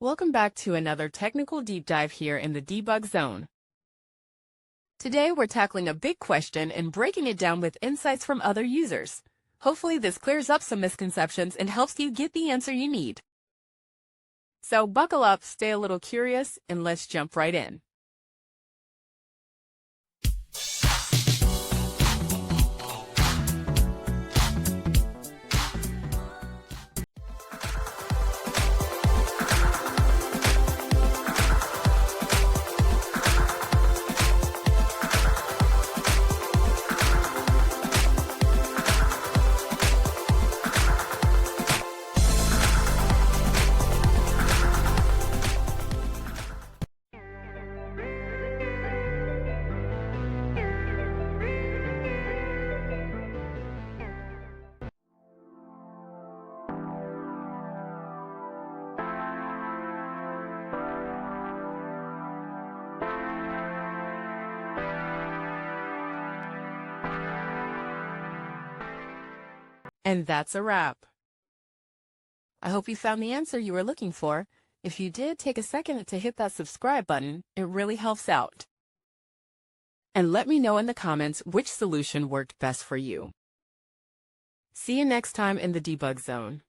Welcome back to another technical deep dive here in the debug zone. Today we're tackling a big question and breaking it down with insights from other users. Hopefully this clears up some misconceptions and helps you get the answer you need. So buckle up, stay a little curious, and let's jump right in. And that's a wrap. I hope you found the answer you were looking for. If you did, take a second to hit that subscribe button. It really helps out. And let me know in the comments which solution worked best for you. See you next time in the debug zone.